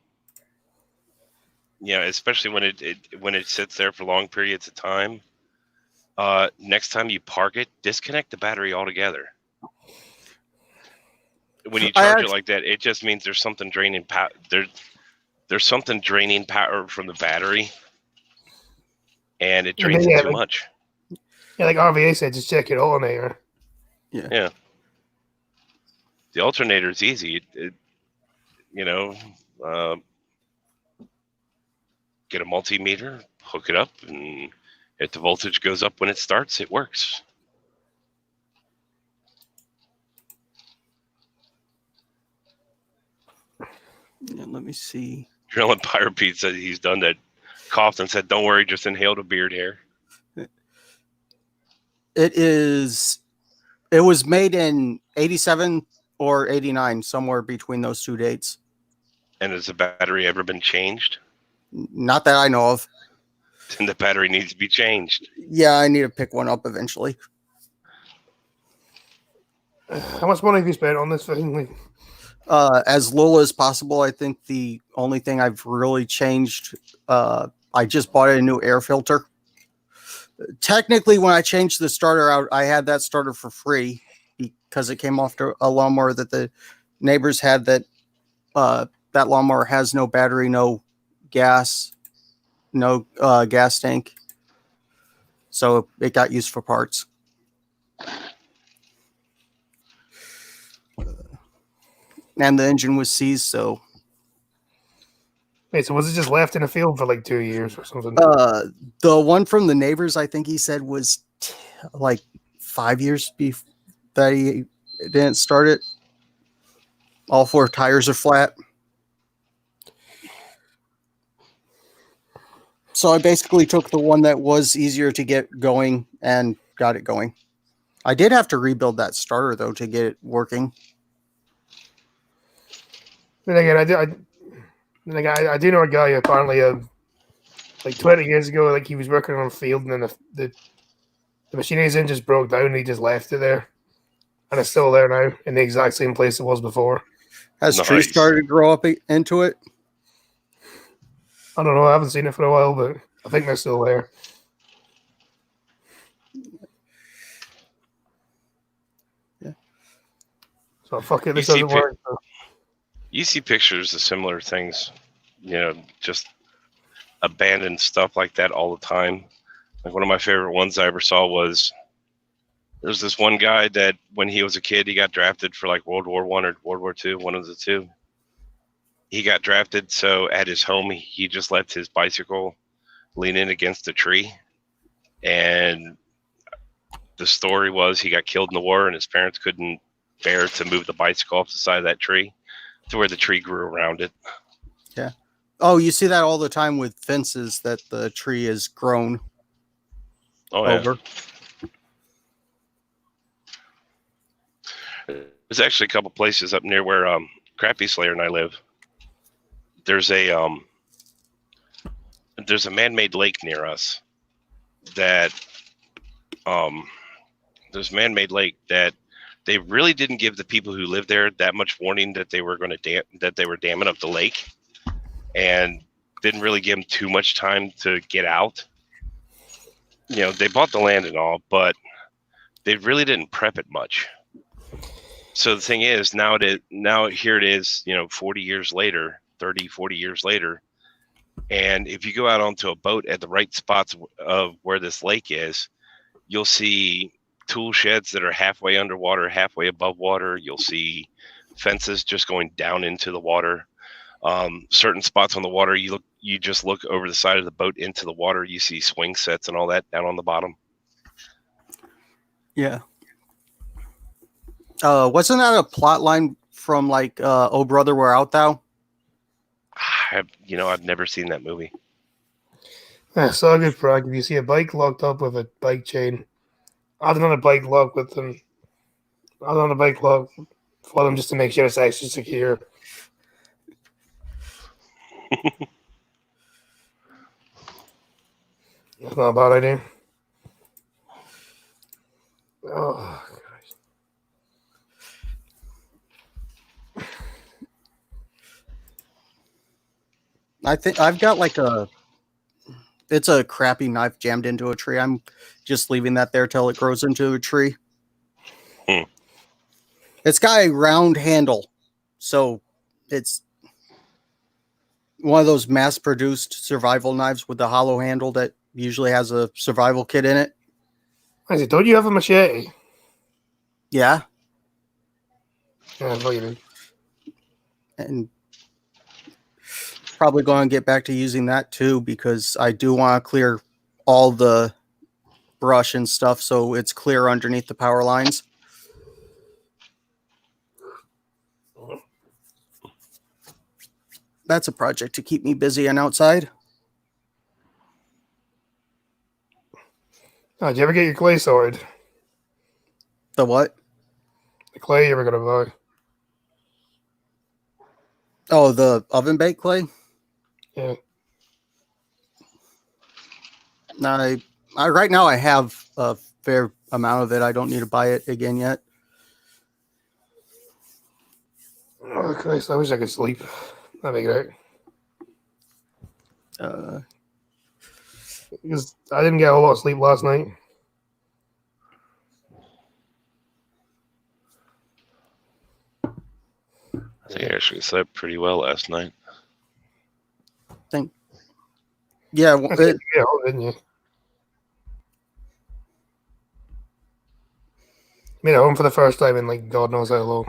especially when it sits there for long periods of time. Next time you park it, disconnect the battery altogether. When you charge it like that, it just means there's something draining power. There's something draining power from the battery, and it drains it too much. Yeah, like RVA said, just check your alternator. Yeah. The alternator is easy. Get a multimeter, hook it up, and if the voltage goes up when it starts, it works. Yeah, let me see. Drilling Pyro Pete said he's done that. Coughed and said, "Don't worry, just inhaled a beard hair." It was made in 87 or 89, somewhere between those two dates. And has the battery ever been changed? Not that I know of. Then the battery needs to be changed. Yeah, I need to pick one up eventually. How much money have you spent on this thing? As little as possible. I think the only thing I've really changed, I just bought a new air filter. Technically, when I changed the starter out, I had that starter for free because it came off to a lawnmower that the neighbors had. That lawnmower has no battery, no gas, no gas tank, so it got used for parts. And the engine was seized, so. Wait, so was it just left in the field for like 2 years or something? The one from the neighbors, I think he said, was like 5 years that he didn't start it. All 4 tires are flat. So I basically took the one that was easier to get going and got it going. I did have to rebuild that starter, though, to get it working. Then again, I do know a guy apparently, like 20 years ago, like he was working on a field and then the machinery he's in just broke down and he just left it there. And it's still there now in the exact same place it was before. Has trees started to grow up into it? I don't know. I haven't seen it for a while, but I think they're still there. Yeah. So fuck it, this doesn't work. So. You see pictures of similar things, just abandoned stuff like that all the time. Like one of my favorite ones I ever saw was there's this one guy that when he was a kid, he got drafted for like World War I or World War II, one of the two. He got drafted, so at his home, he just let his bicycle lean in against a tree. And the story was he got killed in the war and his parents couldn't bear to move the bicycle off the side of that tree to where the tree grew around it. Yeah. Oh, you see that all the time with fences that the tree is grown over. There's actually a couple places up near where Crappy Slayer and I live. There's a man-made lake near us that there's a man-made lake that they really didn't give the people who live there that much warning that they were going to that they were damming up the lake, and didn't really give them too much time to get out. They bought the land and all, but they really didn't prep it much. So the thing is, now here it is, 40 years later, 30, 40 years later. And if you go out onto a boat at the right spots of where this lake is, you'll see tool sheds that are halfway underwater, halfway above water. You'll see fences just going down into the water. Certain spots on the water, you just look over the side of the boat into the water. You see swing sets and all that down on the bottom. Yeah. Wasn't that a plot line from like Oh Brother, Where Art Thou? I've never seen that movie. So good brag. If you see a bike locked up with a bike chain, add another bike lock with them. Add another bike lock for them just to make sure it's actually secure. That's not a bad idea. I think I've got like it's a crappy knife jammed into a tree. I'm just leaving that there till it grows into a tree. It's got a round handle, so it's one of those mass-produced survival knives with the hollow handle that usually has a survival kit in it. I said, don't you have a machete? Yeah, Yeah, I thought you did. and probably going to get back to using that too because I do want to clear all the brush and stuff so it's clear underneath the power lines. That's a project to keep me busy and outside. Oh, did you ever get your clay sorted? The what? The clay you were going to buy? Oh, the oven baked clay? Yeah. I right now I have a fair amount of it. I don't need to buy it again yet. Oh, Christ, I wish I could sleep. That'd be great. Because I didn't get a lot of sleep last night. I think I actually slept pretty well last night. Yeah, I think you get home, didn't you? Made it home for the first time in like God knows how long.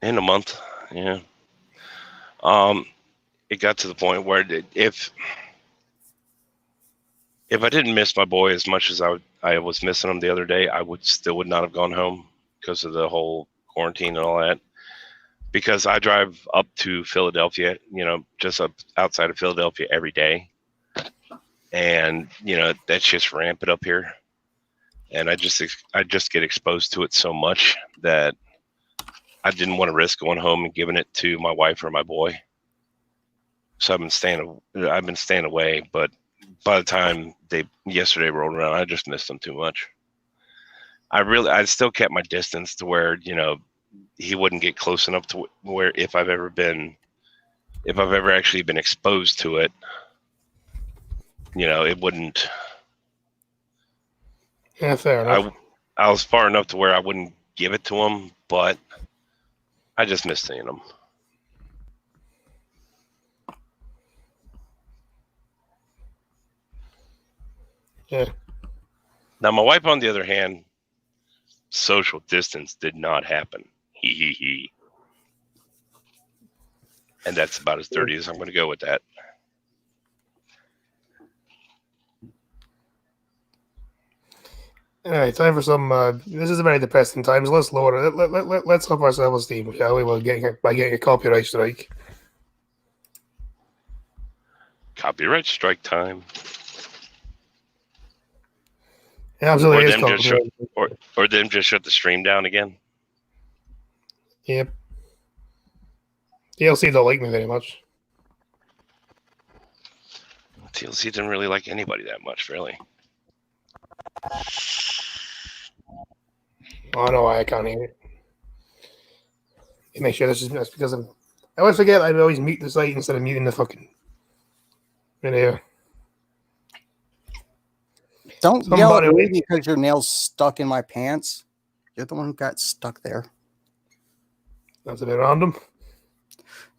In a month, yeah. It got to the point where if I didn't miss my boy as much as I was missing him the other day, I would not have gone home because of the whole quarantine and all that. Because I drive up to Philadelphia, just up outside of Philadelphia every day. And, that's just rampant up here. And I just get exposed to it so much that I didn't want to risk going home and giving it to my wife or my boy. So I've been staying away, but by the time yesterday rolled around, I just missed them too much. I still kept my distance to where, he wouldn't get close enough to where if I've ever actually been exposed to it, it wouldn't. Yeah, fair enough. I was far enough to where I wouldn't give it to him, but I just miss seeing him. Yeah. Now, my wife, on the other hand, social distance did not happen. He. And that's about as dirty as I'm going to go with that. All right, time for some. This is a very depressing times. Let's lower it. Let's help our self-esteem, shall we? By getting a copyright strike. Copyright strike time. Yeah, absolutely. Or them just shut the stream down again. Yep. DLC don't like me very much. TLC didn't really like anybody that much, really. Oh, I know why I can't hear it. You make sure that's because I always forget I always mute the site instead of muting the fucking video. Don't yell at me because your nail's stuck in my pants. You're the one who got stuck there. That's a bit random.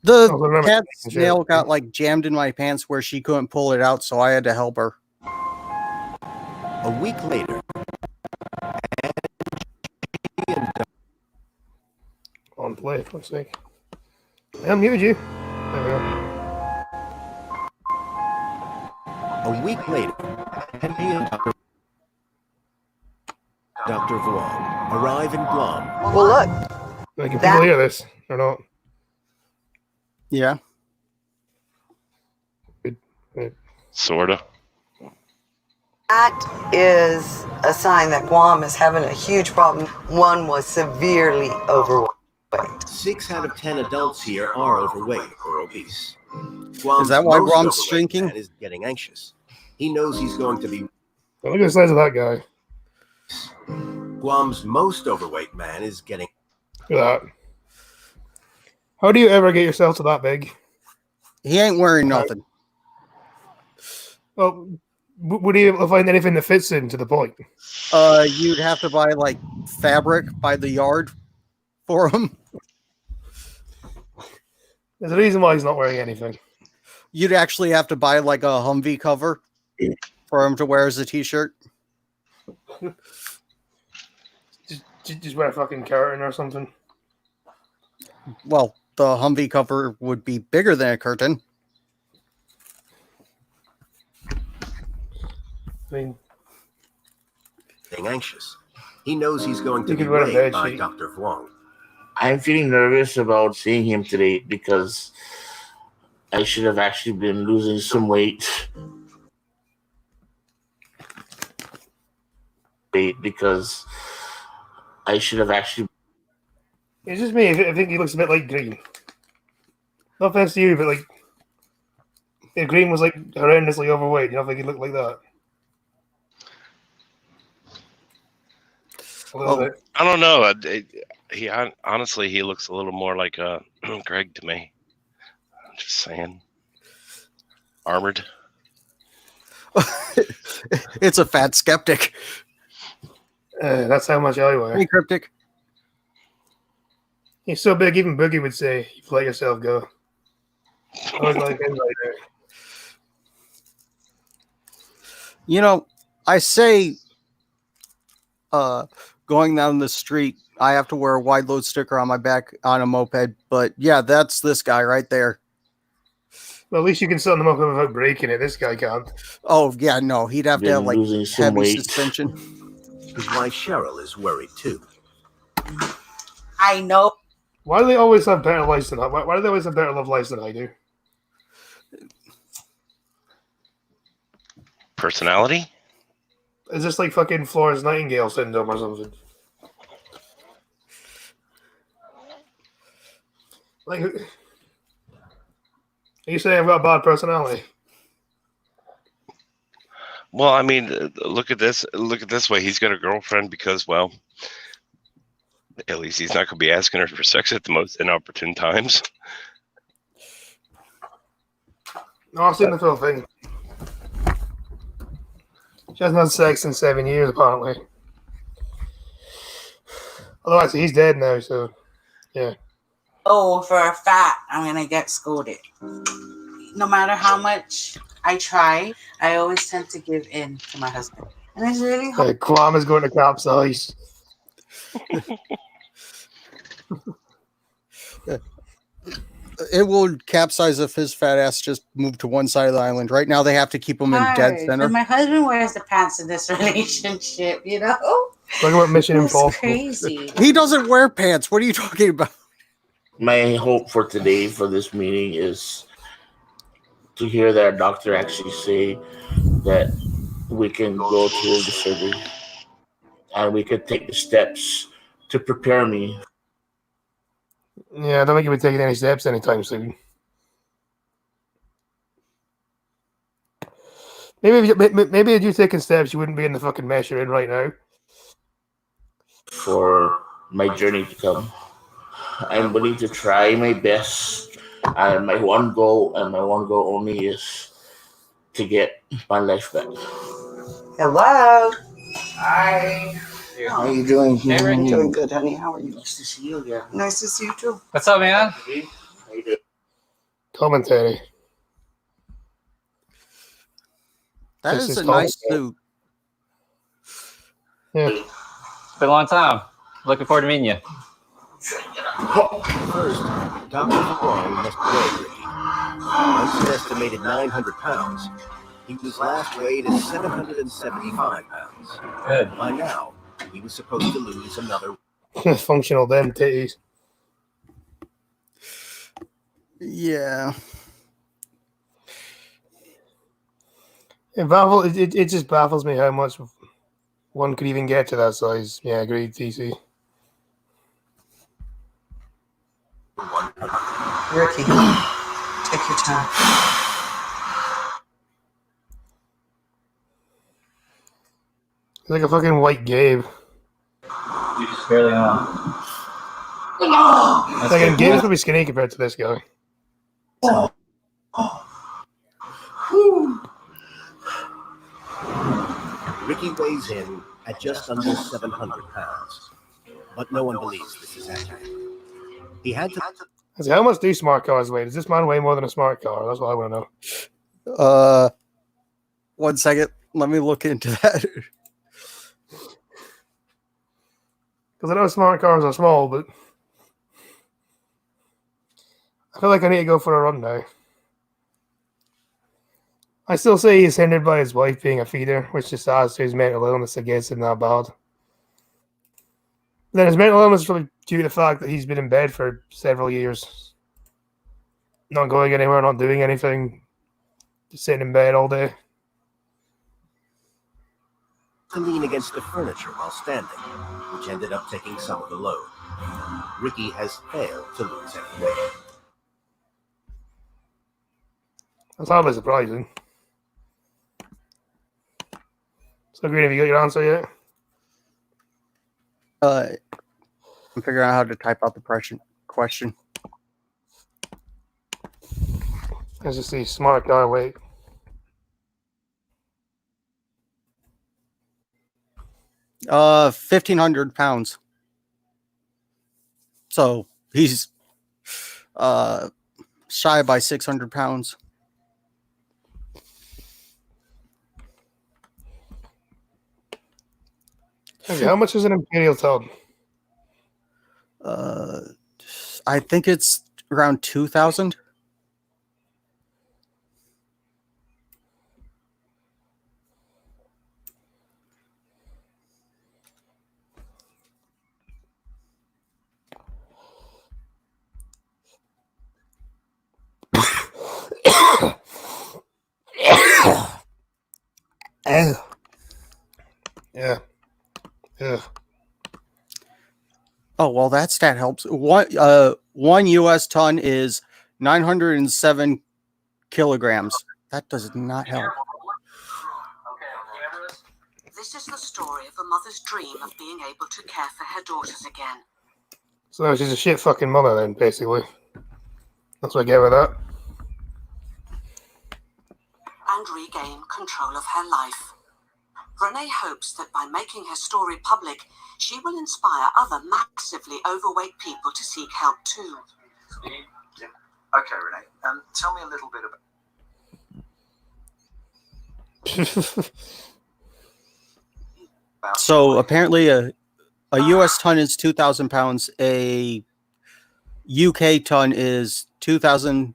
The cat's nail got like jammed in my pants where she couldn't pull it out, so I had to help her. A week later. On play, for fuck's sake. I muted you. There we go. A week later, Henry and Dr. Vaughn arrive in Guam. Well, look. Can people hear this or not? Yeah. Sorta. That is a sign that Guam is having a huge problem. One was severely overweight. 6 out of 10 adults here are overweight or obese. Is that why Guam's shrinking? Is getting anxious. He knows he's going to be. Look at the size of that guy. Guam's most overweight man is getting. Look at that. How do you ever get yourself to that big? He ain't wearing nothing. Well, would he be able to find anything that fits into the point? You'd have to buy like fabric by the yard for him. There's a reason why he's not wearing anything. You'd actually have to buy like a Humvee cover for him to wear as a t-shirt. Just wear a fucking curtain or something. Well, the Humvee cover would be bigger than a curtain. I mean, Being anxious. He knows he's going to You be could wear a weighed bed by sheet. Dr. Vuong. I'm feeling nervous about seeing him today because I should have actually been losing some weight. Because I should have actually. it's just me. I think he looks a bit like Green. No offense to you, but like, if Green was like horrendously overweight, you don't think he looked like that? A little Oh. bit. I don't know. Honestly, he looks a little more like Greg to me. I'm just saying. Armored. It's a fat skeptic. That's how much I weigh. Hey, Cryptic. He's so big, even Boogie would say, "You let yourself go." I was like, him right there. You know, I say going down the street, I have to wear a wide load sticker on my back on a moped, but yeah, that's this guy right there. Well, at least you can sit on the moped without breaking it. This guy can't. Oh yeah, no, he'd have to Been have like losing some heavy weight. suspension. His wife Cheryl is worried too. I know. Why do they always have better lives than I? Why do they always have better love lives than I do? Personality? Is this like fucking Florence Nightingale syndrome or something? Like, are you saying I've got a bad personality? Well, I mean, look at this. Look at this way. He's got a girlfriend because, well, at least he's not going to be asking her for sex at the most inopportune times. No, I've seen the full thing. She hasn't had sex in 7 years, apparently. Although, actually, he's dead now, so yeah. Oh, for a fact, I'm gonna get scolded. No matter how much I try, I always tend to give in to my husband, and it's really hard. Quam is going to capsize. It will capsize if his fat ass just moved to one side of the island. Right now, they have to keep him in dead center. And my husband wears the pants in this relationship, you know? Talking about Mission It's Impossible. crazy. He doesn't wear pants. What are you talking about? My hope for today for this meeting is to hear that doctor actually say that we can go through the surgery and we could take the steps to prepare me. Yeah, I don't think he'll be taking any steps anytime soon. Maybe if you're taking steps, you wouldn't be in the fucking mess you're in right now. For my journey to come. I'm willing to try my best, and my one goal only is to get my life back. Hello. Hi. How are you doing? I'm doing good, honey. How are you? Nice to see you again. Nice to see you too. What's up, man? How you doing? Commentary. That This is is a nice called- suit. Yeah. It's been a long time. Looking forward to meeting you. First, Dr. Vuong must weigh Ricky. Once an estimated 900 pounds, he was last weighed at 775 pounds. Good. By now, he was supposed to lose another. Functional then titties. Yeah. It just baffles me how much one could even get to that size. Yeah, agreed, TC. Ricky, take your time. He's like a fucking white Gabe. You just barely know. That's Like, good. Gabe's probably skinny compared to this guy. Ricky weighs in at just under 700 pounds. But no one believes this is accurate. He had to... I say, how much do smart cars weigh? Does this man weigh more than a smart car? That's what I want to know. 1 second. Let me look into that. Because I know smart cars are small, but I feel like I need to go for a run now. I still say he's hindered by his wife being a feeder, which just adds to his mental illness that gets him that bad. Then his mental illness is probably due to the fact that he's been in bed for several years. Not going anywhere, not doing anything. Just sitting in bed all day. to lean against the furniture while standing, which ended up taking some of the load. Ricky has failed to lose any weight. That's hardly surprising. So, Green, have you got your answer yet? I'm figuring out how to type out the question. Let's just see. Smart guy, wait. £1,500. So he's shy by 600 pounds. Okay, how much is an Imperial tub? I think it's around 2,000. Yeah. Oh, well, that stat helps. One U.S. ton is 907 kilograms. That does not help. This is the story of a mother's dream of being able to care for her daughters again. So she's a shit fucking mother then, basically. That's what I get with that. And regain control of her life. Renee hopes that by making her story public, she will inspire other massively overweight people to seek help too. Okay, Renee, tell me a little bit about... So apparently a U.S. ton is 2,000 pounds. A UK ton is 2,240